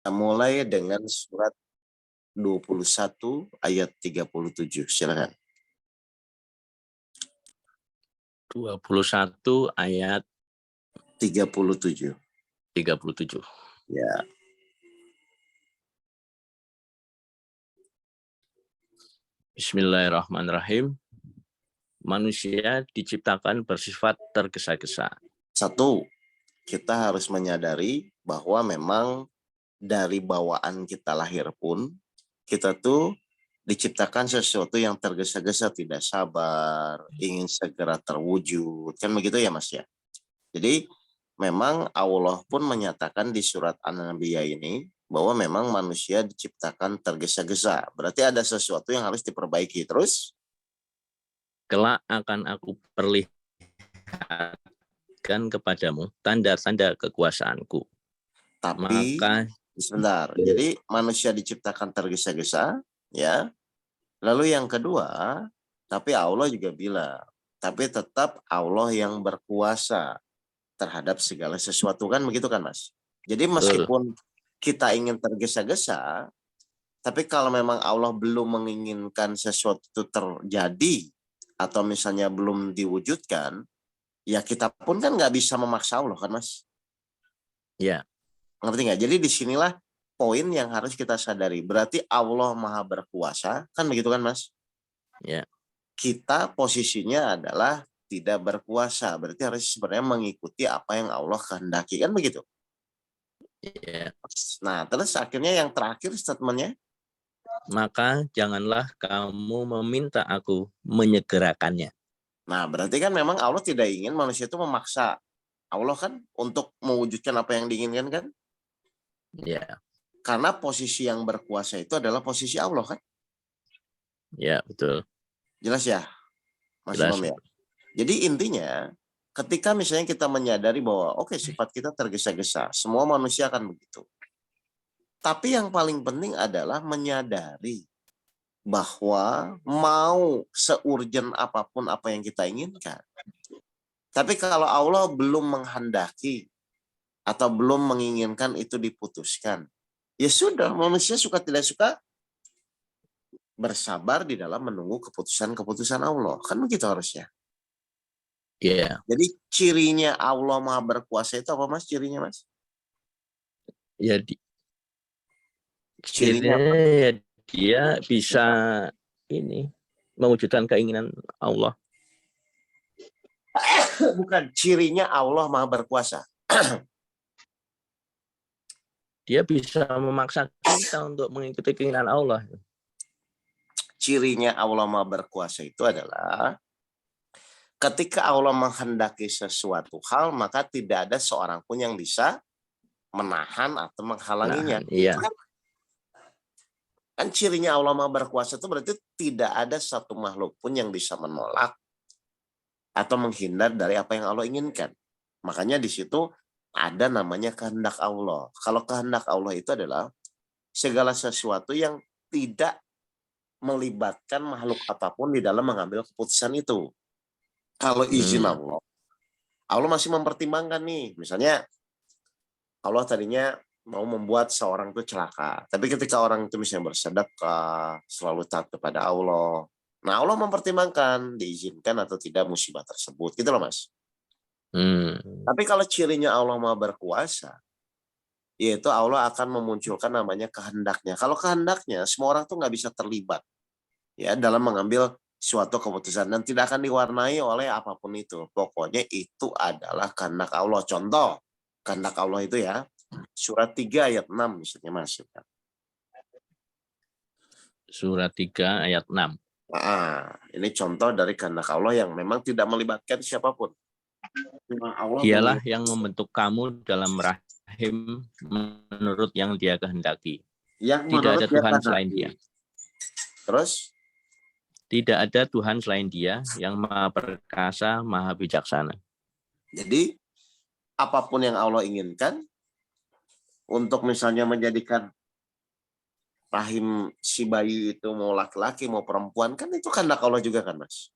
Mulai dengan surat 21 ayat 37. Silakan. 21 ayat 37. 37. Ya. Bismillahirrahmanirrahim. Manusia diciptakan bersifat tergesa-gesa. Satu, kita harus menyadari bahwa memang dari bawaan kita lahir pun, kita tuh diciptakan sesuatu yang tergesa-gesa, tidak sabar, ingin segera terwujud. Kan begitu ya Mas ya? Jadi memang Allah pun menyatakan di surat An-Nabiyah ini bahwa memang manusia diciptakan tergesa-gesa. Berarti ada sesuatu yang harus diperbaiki. Terus? Kelak akan aku perlihatkan kepadamu tanda-tanda kekuasaanku. Tapi, sebentar. Jadi manusia diciptakan tergesa-gesa, ya. Lalu yang kedua, tapi Allah juga bilang, tapi tetap Allah yang berkuasa terhadap segala sesuatu, kan begitu kan Mas? Jadi meskipun kita ingin tergesa-gesa, tapi kalau memang Allah belum menginginkan sesuatu itu terjadi atau misalnya belum diwujudkan, ya kita pun kan nggak bisa memaksa Allah kan Mas? Ya. Ngerti nggak? Jadi disinilah poin yang harus kita sadari. Berarti Allah Maha Berkuasa, kan begitu kan Mas? Ya. Kita posisinya adalah tidak berkuasa, berarti harus sebenarnya mengikuti apa yang Allah kehendaki, kan begitu? Ya. Nah, terus akhirnya yang terakhir statementnya, maka janganlah kamu meminta aku menyegerakannya. nah berarti kan memang Allah tidak ingin manusia itu memaksa Allah kan untuk mewujudkan apa yang diinginkan kan? Ya. Karena posisi yang berkuasa itu adalah posisi Allah kan? Ya, betul. Jelas ya, Mas Imam ya? Jadi intinya, ketika misalnya kita menyadari bahwa oke, sifat kita tergesa-gesa, semua manusia akan begitu. Tapi yang paling penting adalah menyadari bahwa mau seurgen apapun apa yang kita inginkan. Tapi kalau Allah belum menghendaki atau belum menginginkan itu diputuskan, ya sudah, manusia suka tidak suka bersabar di dalam menunggu keputusan-keputusan Allah. Kan begitu harusnya. Iya. Jadi cirinya Allah Maha Berkuasa itu apa Mas? Cirinya Mas? Ya, Cirinya apa? ya dia bisa ini mewujudkan keinginan Allah. Bukan, cirinya Allah Maha Berkuasa. Dia bisa memaksa kita untuk mengikuti keinginan Allah. Cirinya Allah Maha Berkuasa itu adalah ketika Allah menghendaki sesuatu hal, maka tidak ada seorang pun yang bisa menahan atau menghalanginya. Iya. Kan cirinya Allah Maha Berkuasa itu berarti tidak ada satu makhluk pun yang bisa menolak atau menghindar dari apa yang Allah inginkan. Makanya di situ ada namanya kehendak Allah. Kalau kehendak Allah itu adalah segala sesuatu yang tidak melibatkan makhluk apapun di dalam mengambil keputusan itu. Kalau izin Allah, Allah masih mempertimbangkan nih. Misalnya Allah tadinya mau membuat seorang itu celaka. Tapi ketika orang itu misalnya bersedekah, selalu taat kepada Allah. Nah, Allah mempertimbangkan diizinkan atau tidak musibah tersebut. Gitu loh, Mas. Tapi kalau cirinya Allah Maha Berkuasa, yaitu Allah akan memunculkan namanya kehendaknya. Kalau kehendaknya, semua orang tuh nggak bisa terlibat ya dalam mengambil suatu keputusan dan tidak akan diwarnai oleh apapun itu. Pokoknya itu adalah kehendak Allah. Contoh, kehendak Allah itu ya, surat 3 ayat 6 misalnya masuk. Surat 3 ayat 6. Nah, ini contoh dari kehendak Allah yang memang tidak melibatkan siapapun. Dialah yang membentuk kamu dalam rahim menurut yang Dia kehendaki. Tidak ada Tuhan selain Dia. Terus? Tidak ada Tuhan selain Dia yang Maha Perkasa, Maha Bijaksana. Jadi, apapun yang Allah inginkan, untuk misalnya menjadikan rahim si bayi itu mau laki-laki, mau perempuan, kan itu kehendak Allah juga kan, Mas?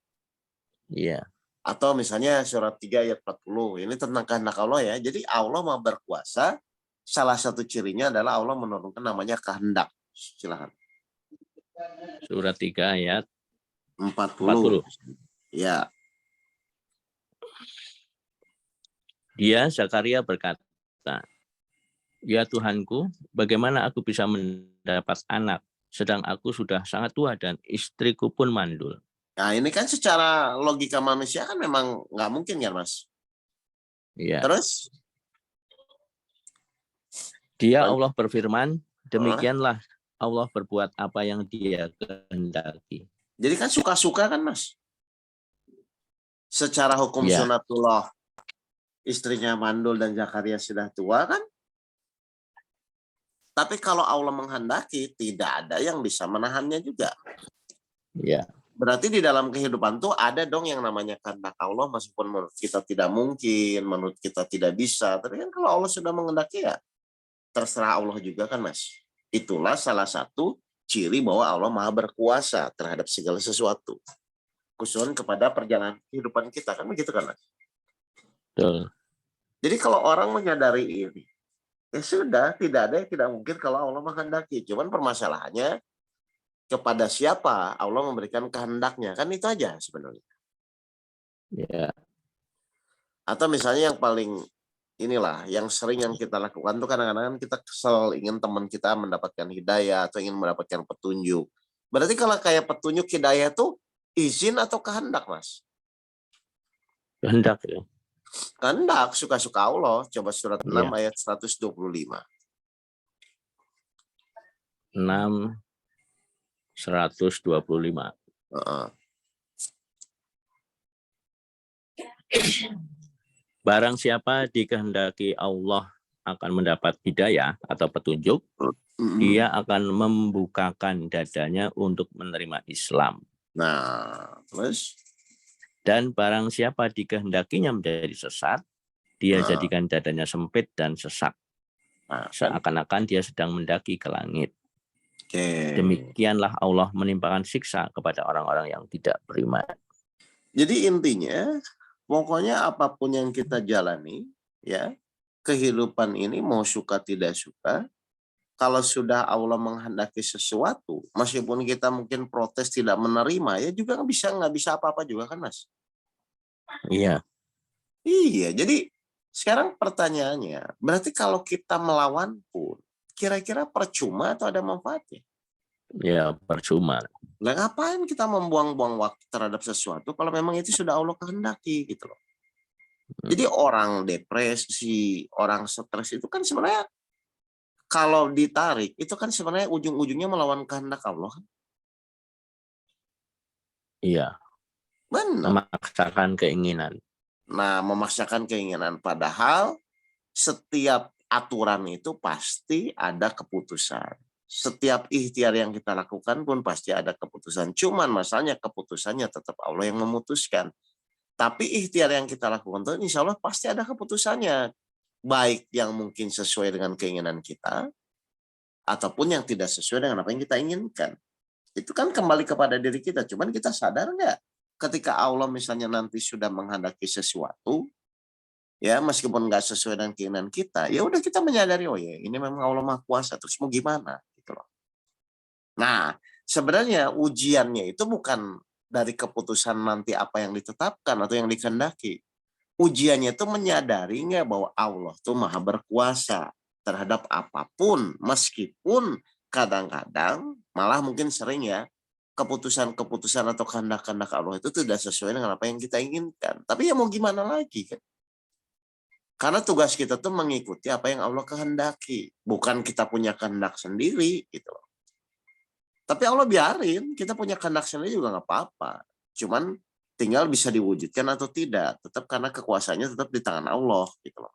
Iya. Atau misalnya surat 3 ayat 40, ini tentang kehendak Allah ya. Jadi Allah Maha Berkuasa salah satu cirinya adalah Allah menurunkan namanya kehendak. Silakan. Surat 3 ayat 40. Ya. Dia Zakaria berkata, "Ya Tuhanku, bagaimana aku bisa mendapat anak, sedang aku sudah sangat tua dan istriku pun mandul." Nah, ini kan secara logika manusia kan memang nggak mungkin ya, Mas. Ya. Terus? Dia Allah berfirman, demikianlah Allah berbuat apa yang Dia kehendaki. Jadi kan suka-suka kan, Mas? Secara hukum sunatullah, istrinya mandul dan Zakaria sudah tua kan? Tapi kalau Allah menghendaki, tidak ada yang bisa menahannya juga. Ya. Berarti di dalam kehidupan tuh ada dong yang namanya kehendak Allah, meskipun menurut kita tidak mungkin, menurut kita tidak bisa. Tapi kan kalau Allah sudah menghendaki ya, terserah Allah juga kan, Mas. Itulah salah satu ciri bahwa Allah Maha berkuasa terhadap segala sesuatu. Khususnya kepada perjalanan kehidupan kita, kan begitu kan, Mas? Betul. Jadi kalau orang menyadari ini, ya sudah, tidak ada yang tidak mungkin kalau Allah menghendaki. Cuman permasalahannya, kepada siapa Allah memberikan kehendaknya, kan itu aja sebenarnya. Ya. Atau misalnya yang paling inilah, yang sering yang kita lakukan tuh kadang-kadang kita kesel ingin teman kita mendapatkan hidayah atau ingin mendapatkan petunjuk. Berarti kalau kayak petunjuk hidayah tuh izin atau kehendak, Mas? Kehendak ya. Kehendak, suka-suka Allah. Coba surat 6 ayat 125. 6 125. Barang siapa dikehendaki Allah akan mendapat hidayah atau petunjuk, dia akan membukakan dadanya untuk menerima Islam. Nah, terus? Dan barang siapa dikehendakinya menjadi sesat, dia jadikan dadanya sempit dan sesak. Seakan-akan dia sedang mendaki ke langit. Demikianlah Allah menimpakan siksa kepada orang-orang yang tidak beriman. Jadi intinya, pokoknya apapun yang kita jalani, ya, kehidupan ini mau suka tidak suka, kalau sudah Allah menghendaki sesuatu, meskipun kita mungkin protes tidak menerima, ya juga nggak bisa apa-apa juga kan, Mas? Iya. Iya, jadi sekarang pertanyaannya, berarti kalau kita melawan pun, kira-kira percuma atau ada manfaatnya? Ya, percuma. Lah ngapain kita membuang-buang waktu terhadap sesuatu kalau memang itu sudah Allah kehendaki gitu loh. Jadi orang depresi, orang stres itu kan sebenarnya kalau ditarik itu kan sebenarnya ujung-ujungnya melawan kehendak Allah. Iya. Benar. Memaksakan keinginan. Nah, memaksakan keinginan padahal setiap aturan itu pasti ada keputusan. Setiap ikhtiar yang kita lakukan pun pasti ada keputusan. Cuman masalahnya keputusannya tetap Allah yang memutuskan. Tapi ikhtiar yang kita lakukan itu insya Allah pasti ada keputusannya. Baik yang mungkin sesuai dengan keinginan kita, ataupun yang tidak sesuai dengan apa yang kita inginkan. Itu kan kembali kepada diri kita. Cuman kita sadar nggak ketika Allah misalnya nanti sudah menghendaki sesuatu, ya meskipun nggak sesuai dengan keinginan kita, ya udah kita menyadari, oh ya ini memang Allah Maha Kuasa, terus mau gimana gitu loh. Nah, sebenarnya ujiannya itu bukan dari keputusan nanti apa yang ditetapkan atau yang dikehendaki. Ujiannya itu menyadari nggak bahwa Allah tuh Maha berkuasa terhadap apapun, meskipun kadang-kadang malah mungkin sering ya keputusan-keputusan atau kehendak-kehendak Allah itu tidak sesuai dengan apa yang kita inginkan. Tapi ya mau gimana lagi kan? Karena tugas kita tuh mengikuti apa yang Allah kehendaki, bukan kita punya kehendak sendiri gitu. Tapi Allah biarin kita punya kehendak sendiri juga nggak apa-apa. Cuman tinggal bisa diwujudkan atau tidak, tetap karena kekuasaannya tetap di tangan Allah gitu loh.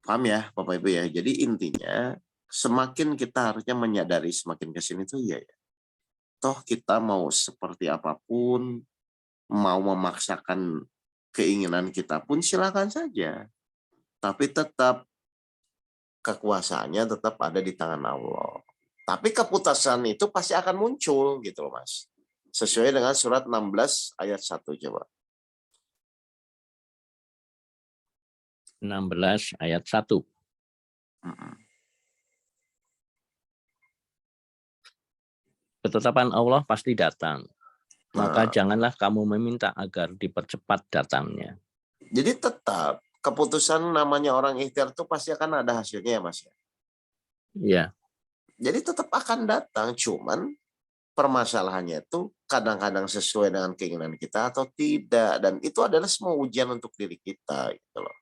Paham ya Bapak Ibu ya? Jadi intinya semakin kita harusnya menyadari semakin ke sini tuh ya. Toh kita mau seperti apapun, mau memaksakan keinginan kita pun silakan saja. Tapi tetap kekuasaannya tetap ada di tangan Allah. Tapi keputusan itu pasti akan muncul gitu loh Mas. Sesuai dengan surat 16 ayat 1 coba. 16 ayat 1. Ketetapan Allah pasti datang. Maka janganlah kamu meminta agar dipercepat datangnya. Jadi tetap keputusan namanya orang ikhtiar itu pasti akan ada hasilnya ya Mas ya? Iya. Jadi tetap akan datang, cuman permasalahannya itu kadang-kadang sesuai dengan keinginan kita atau tidak. Dan itu adalah semua ujian untuk diri kita gitu loh.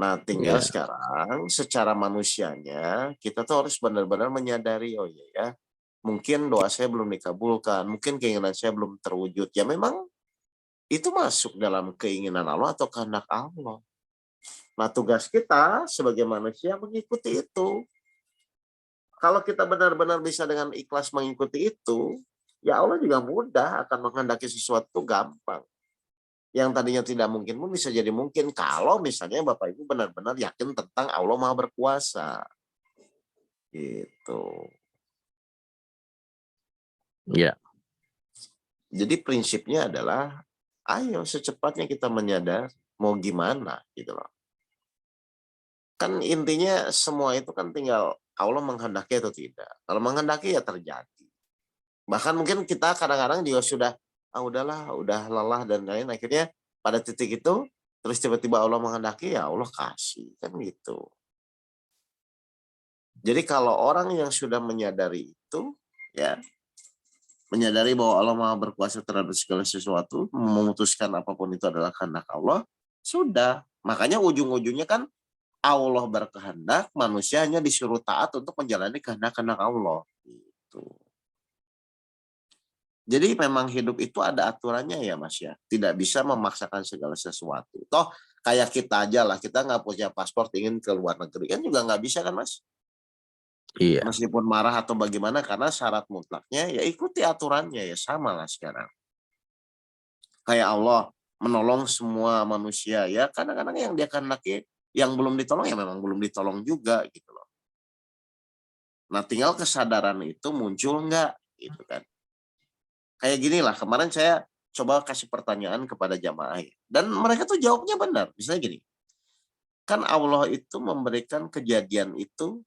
Nah tinggal sekarang secara manusianya kita tuh harus benar-benar menyadari, oh iya ya, mungkin doa saya belum dikabulkan, mungkin keinginan saya belum terwujud. Ya memang itu masuk dalam keinginan Allah atau kehendak Allah. Nah tugas kita sebagai manusia mengikuti itu. Kalau kita benar-benar bisa dengan ikhlas mengikuti itu, ya Allah juga mudah akan menghendaki sesuatu gampang. Yang tadinya tidak mungkin pun bisa jadi mungkin kalau misalnya Bapak Ibu benar-benar yakin tentang Allah Maha Berkuasa. Gitu. Ya. Jadi prinsipnya adalah ayo secepatnya kita menyadar mau gimana gitu loh. Kan intinya semua itu kan tinggal Allah menghendaki atau tidak. Kalau menghendaki ya terjadi. Bahkan mungkin kita kadang-kadang juga sudah udahlah, udah lelah dan lain akhirnya pada titik itu terus tiba-tiba Allah menghendaki ya Allah kasih kan gitu. Jadi kalau orang yang sudah menyadari itu ya menyadari bahwa Allah Maha Berkuasa terhadap segala sesuatu, memutuskan apapun itu adalah kehendak Allah, sudah. Makanya ujung-ujungnya kan Allah berkehendak, manusia hanya disuruh taat untuk menjalani kehendak-kehendak Allah. Gitu. Jadi memang hidup itu ada aturannya ya Mas ya. Tidak bisa memaksakan segala sesuatu. Toh kayak kita aja lah, kita nggak punya paspor ingin ke luar negeri kan juga nggak bisa kan Mas? Iya. Meskipun marah atau bagaimana karena syarat mutlaknya ya ikuti aturannya ya sama lah sekarang. Kayak Allah menolong semua manusia ya kadang-kadang yang dia kehendaki yang belum ditolong ya memang belum ditolong juga gitu loh. Nah tinggal kesadaran itu muncul nggak gitu kan. Kayak gini lah kemarin saya coba kasih pertanyaan kepada jamaah dan mereka tuh jawabnya benar. Misalnya gini, kan Allah itu memberikan kejadian itu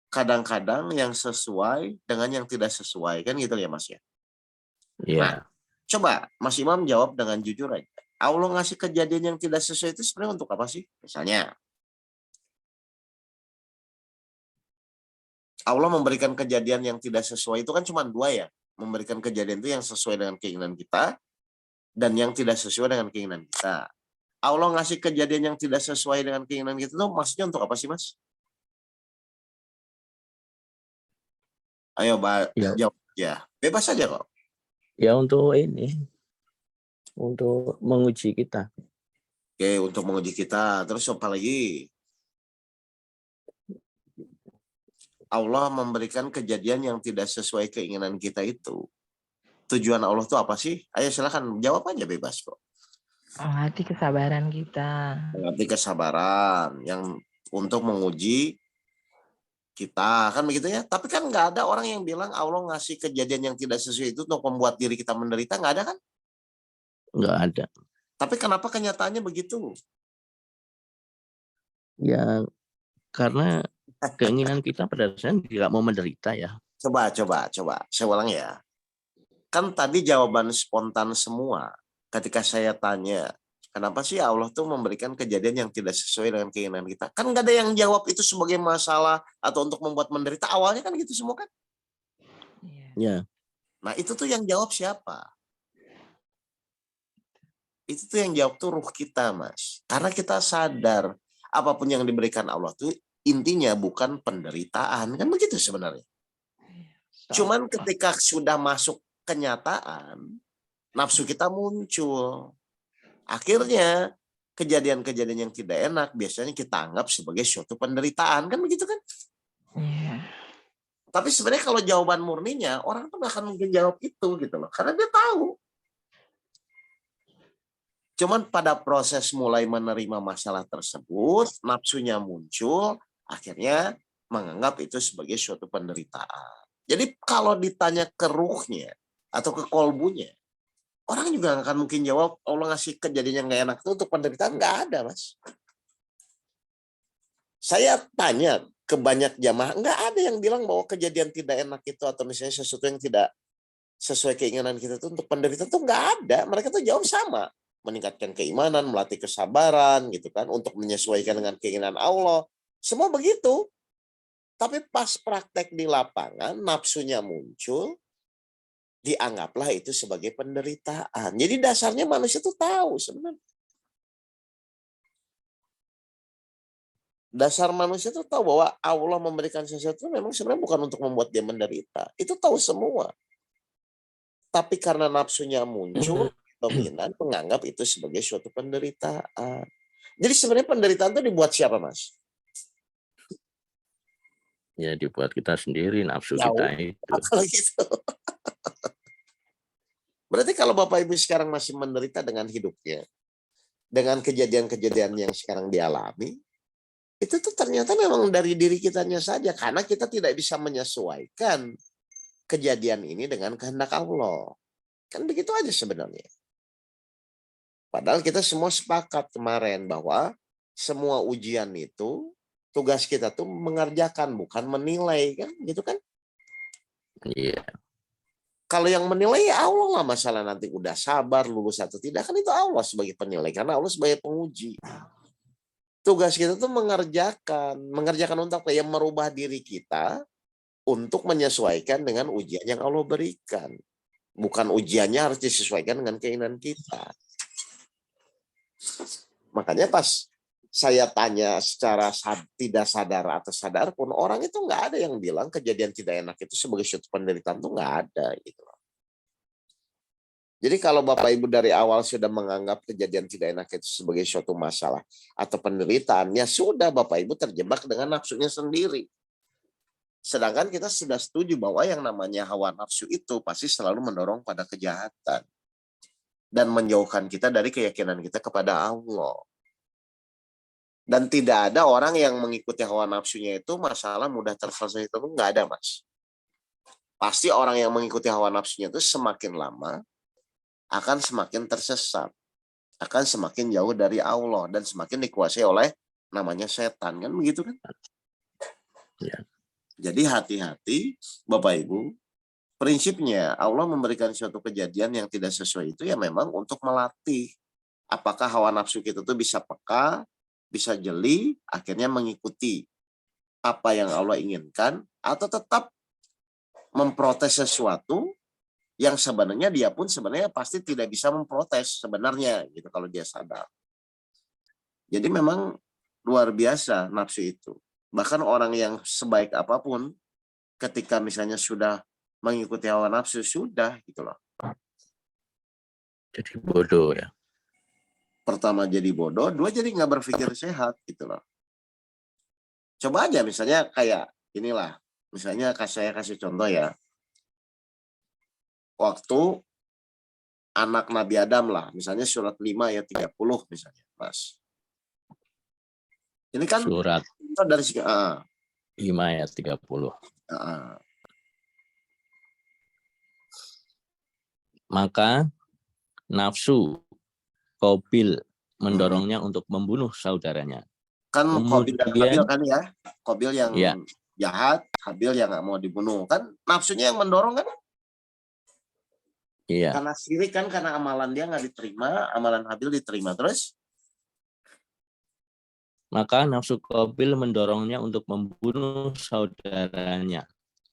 kadang-kadang yang sesuai dengan yang tidak sesuai kan gitu ya Mas ya. Nah, Iya. coba Mas Imam jawab dengan jujur aja. Allah ngasih kejadian yang tidak sesuai itu sebenarnya untuk apa sih? Misalnya, Allah memberikan kejadian yang tidak sesuai itu kan cuma dua ya. Memberikan kejadian itu yang sesuai dengan keinginan kita dan yang tidak sesuai dengan keinginan kita. Allah ngasih kejadian yang tidak sesuai dengan keinginan kita itu maksudnya untuk apa sih Mas? Ayo jawab ya. Bebas saja kok. Ya untuk ini. Untuk menguji kita. Oke, untuk menguji kita. Terus apa lagi? Allah memberikan kejadian yang tidak sesuai keinginan kita itu. Tujuan Allah itu apa sih? Ayo silakan jawab aja bebas kok. Melatih kesabaran kita. Melatih kesabaran yang untuk menguji kita kan begitu ya. Tapi kan nggak ada orang yang bilang Allah ngasih kejadian yang tidak sesuai itu untuk membuat diri kita menderita, nggak ada kan? Nggak ada. Tapi kenapa kenyataannya begitu? Ya karena keinginan kita pada dasarnya tidak mau menderita ya. Coba. Saya ulang ya. Kan tadi jawaban spontan semua. Ketika saya tanya, kenapa sih Allah tuh memberikan kejadian yang tidak sesuai dengan keinginan kita? Kan nggak ada yang jawab itu sebagai masalah atau untuk membuat menderita. Awalnya kan gitu semua kan? Ya. Nah itu tuh yang jawab siapa? Itu tuh yang jawab tuh ruh kita Mas. Karena kita sadar apapun yang diberikan Allah tuh intinya bukan penderitaan. Kan begitu sebenarnya. Cuman ketika sudah masuk kenyataan, nafsu kita muncul. Akhirnya kejadian-kejadian yang tidak enak biasanya kita anggap sebagai suatu penderitaan. Kan begitu kan? Iya. Tapi sebenarnya kalau jawaban murninya, orang tuh gak akan mungkin jawab itu gitu loh. Karena dia tahu. Cuman pada proses mulai menerima masalah tersebut, nafsunya muncul, akhirnya menganggap itu sebagai suatu penderitaan. Jadi kalau ditanya ke ruhnya atau ke kolbunya, Orang juga nggak akan mungkin jawab Allah ngasih kejadian yang nggak enak itu untuk penderitaan. Nggak ada, Mas. Saya tanya ke banyak jamaah, nggak ada yang bilang bahwa kejadian tidak enak itu atau misalnya sesuatu yang tidak sesuai keinginan kita itu untuk penderitaan, itu nggak ada. Mereka tuh jawab sama, meningkatkan keimanan, melatih kesabaran gitu kan, untuk menyesuaikan dengan keinginan Allah. Semua begitu. Tapi pas praktek di lapangan, nafsunya muncul, dianggaplah itu sebagai penderitaan. Jadi dasarnya manusia tuh tahu sebenarnya. Dasar manusia itu tahu bahwa Allah memberikan sesuatu memang sebenarnya bukan untuk membuat dia menderita. Itu tahu semua. Tapi karena nafsunya muncul, dominan menganggap itu sebagai suatu penderitaan. Jadi sebenarnya penderitaan itu dibuat siapa, Mas? Ya dibuat kita sendiri, nafsu kita itu. Kalau gitu. Berarti kalau Bapak Ibu sekarang masih menderita dengan hidupnya, dengan kejadian-kejadian yang sekarang dialami, itu tuh ternyata memang dari diri kitanya saja, karena kita tidak bisa menyesuaikan kejadian ini dengan kehendak Allah. Kan begitu aja sebenarnya. Padahal kita semua sepakat kemarin bahwa semua ujian itu tugas kita tuh mengerjakan, bukan menilai, kan gitu kan? Iya. Kalau yang menilai ya Allah lah, masalah nanti udah sabar, lulus atau tidak, kan itu Allah sebagai penilai, karena Allah sebagai penguji. Tugas kita tuh mengerjakan untuk apa? Yang merubah diri kita untuk menyesuaikan dengan ujian yang Allah berikan. Bukan ujiannya harus disesuaikan dengan keinginan kita. Makanya pas saya tanya secara tidak sadar atau sadar pun, orang itu nggak ada yang bilang kejadian tidak enak itu sebagai suatu penderitaan, tuh nggak ada gitu. Jadi kalau Bapak Ibu dari awal sudah menganggap kejadian tidak enak itu sebagai suatu masalah atau penderitaan, ya sudah Bapak Ibu terjebak dengan nafsunya sendiri. Sedangkan kita sudah setuju bahwa yang namanya hawa nafsu itu pasti selalu mendorong pada kejahatan dan menjauhkan kita dari keyakinan kita kepada Allah. Dan tidak ada orang yang mengikuti hawa nafsunya itu masalah mudah terselesaikan, itu nggak ada, Mas. Pasti orang yang mengikuti hawa nafsunya itu semakin lama akan semakin tersesat, akan semakin jauh dari Allah dan semakin dikuasai oleh namanya setan, kan begitu kan? Ya. Jadi hati-hati Bapak Ibu, prinsipnya Allah memberikan suatu kejadian yang tidak sesuai itu ya memang untuk melatih apakah hawa nafsu kita tuh bisa peka, bisa jeli, akhirnya mengikuti apa yang Allah inginkan, atau tetap memprotes sesuatu yang sebenarnya dia pun sebenarnya pasti tidak bisa memprotes sebenarnya gitu kalau dia sadar. Jadi memang luar biasa nafsu itu. Bahkan orang yang sebaik apapun ketika misalnya sudah mengikuti hawa nafsu, sudah gitu loh. Jadi bodoh ya. Pertama jadi bodoh, dua jadi nggak berpikir sehat gitu loh. Coba aja misalnya kayak inilah, misalnya saya kasih contoh ya. Waktu anak Nabi Adam lah, misalnya surat 5 ayat 30 misalnya, Mas. Ini kan surat dari 5 ayat 30. Maka nafsu Qabil mendorongnya untuk membunuh saudaranya. Kan Qabil dan Habil kan ya. Qabil yang jahat, Habil yang nggak mau dibunuh. Kan nafsunya yang mendorong kan? Iya. Karena sirik kan, karena amalan dia nggak diterima, amalan Habil diterima. Terus? Maka nafsu Qabil mendorongnya untuk membunuh saudaranya.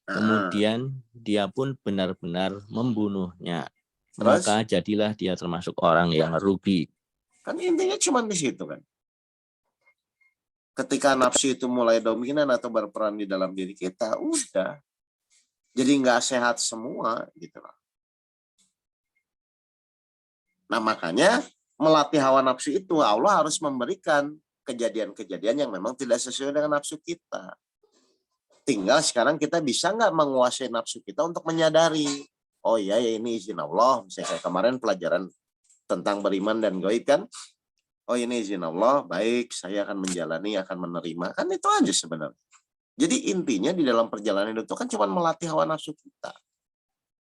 Kemudian dia pun benar-benar membunuhnya. Terus? Maka jadilah dia termasuk orang yang rugi. Kan intinya cuma di situ kan. Ketika nafsu itu mulai dominan atau berperan di dalam diri kita, udah. Jadi nggak sehat semua gitu loh. Nah makanya melatih hawa nafsu itu Allah harus memberikan kejadian-kejadian yang memang tidak sesuai dengan nafsu kita. Tinggal sekarang kita bisa nggak menguasai nafsu kita untuk menyadari, oh iya ya ini izin Allah. Misalnya kayak kemarin pelajaran tentang beriman dan gaib kan, oh ini izin Allah, baik saya akan menjalani, akan menerima. Kan itu aja sebenarnya. Jadi intinya di dalam perjalanan itu kan cuma melatih hawa nafsu kita.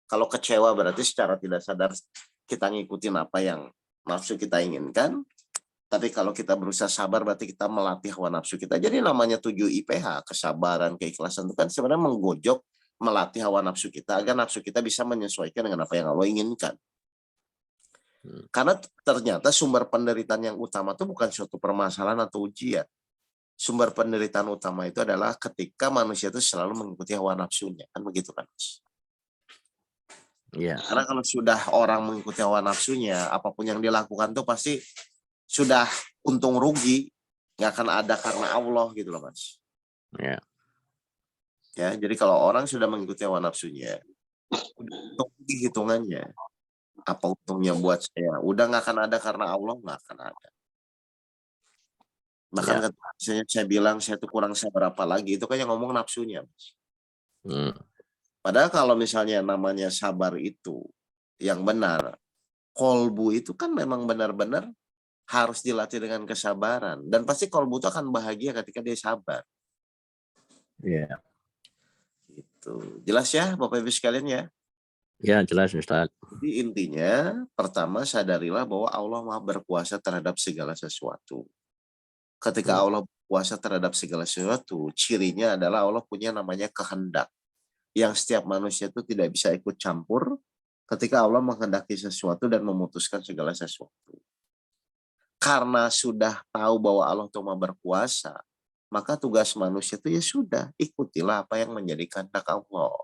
Kalau kecewa berarti secara tidak sadar kita ngikutin apa yang nafsu kita inginkan. Tapi kalau kita berusaha sabar, berarti kita melatih hawa nafsu kita. Jadi namanya 7 IPH, kesabaran, keikhlasan itu kan sebenarnya menggojok, melatih hawa nafsu kita agar nafsu kita bisa menyesuaikan dengan apa yang Allah inginkan. Karena ternyata sumber penderitaan yang utama itu bukan suatu permasalahan atau ujian. Sumber penderitaan utama itu adalah ketika manusia itu selalu mengikuti hawa nafsunya. Kan begitu kan, Mas? Iya. Karena kalau sudah orang mengikuti hawa nafsunya, apapun yang dilakukan tuh pasti sudah untung rugi, nggak akan ada karena Allah gitu loh, Mas. Ya. Ya, jadi kalau orang sudah mengikuti hawa nafsunya, untung rugi hitungannya. Apa untungnya buat saya? Udah nggak akan ada karena Allah, nggak akan ada. Bahkan misalnya saya bilang saya tuh kurang sabar apa lagi, itu kan yang ngomong nafsunya, Mas. Padahal kalau misalnya namanya sabar itu yang benar, kolbu itu kan memang benar-benar harus dilatih dengan kesabaran. Dan pasti kolbu itu akan bahagia ketika dia sabar. Iya. Gitu. Jelas ya Bapak Ibu sekalian ya? Ya, jelas Ustaz. Jadi intinya, pertama sadarilah bahwa Allah Maha berkuasa terhadap segala sesuatu. Ketika Allah berkuasa terhadap segala sesuatu, cirinya adalah Allah punya namanya kehendak. Yang setiap manusia itu tidak bisa ikut campur ketika Allah menghendaki sesuatu dan memutuskan segala sesuatu. Karena sudah tahu bahwa Allah itu Maha berkuasa, maka tugas manusia itu ya sudah, ikutilah apa yang menjadi kehendak Allah.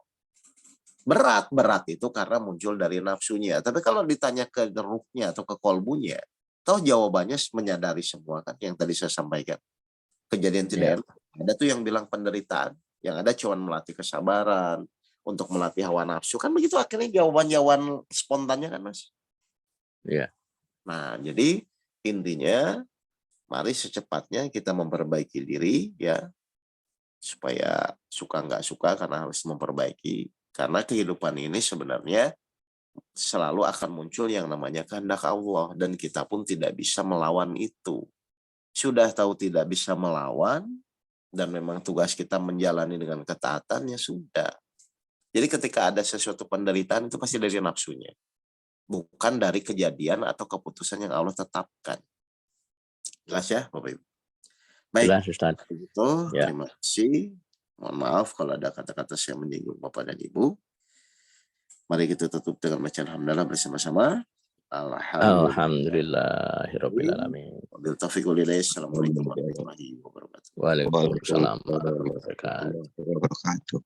Berat itu karena muncul dari nafsunya. Tapi kalau ditanya ke ruhnya atau ke kolbunya, tahu jawabannya menyadari semua kan yang tadi saya sampaikan. Kejadian tidak enak. Ada tuh yang bilang penderitaan. Yang ada cuma melatih kesabaran, untuk melatih hawa nafsu. Kan begitu akhirnya jawaban-jawaban spontannya kan, Mas? Iya. Nah, jadi intinya mari secepatnya kita memperbaiki diri ya. Supaya suka nggak suka karena harus memperbaiki. Karena kehidupan ini sebenarnya selalu akan muncul yang namanya kehendak Allah. Dan kita pun tidak bisa melawan itu. Sudah tahu tidak bisa melawan, dan memang tugas kita menjalani dengan ketaatan, ya sudah. Jadi ketika ada sesuatu penderitaan itu pasti dari nafsunya. Bukan dari kejadian atau keputusan yang Allah tetapkan. Jelas ya Bapak Ibu? Baik, jelas Ustaz. Itu, terima kasih. Mohon maaf kalau ada kata-kata saya menyinggung Bapak dan Ibu. Mari kita tutup dengan bacaan hamdalah bersama-sama. Alhamdulillahirrabbilalamin. Wabil taufiq wal hidayah. Assalamualaikum warahmatullahi wabarakatuh. Waalaikumsalam warahmatullahi wabarakatuh.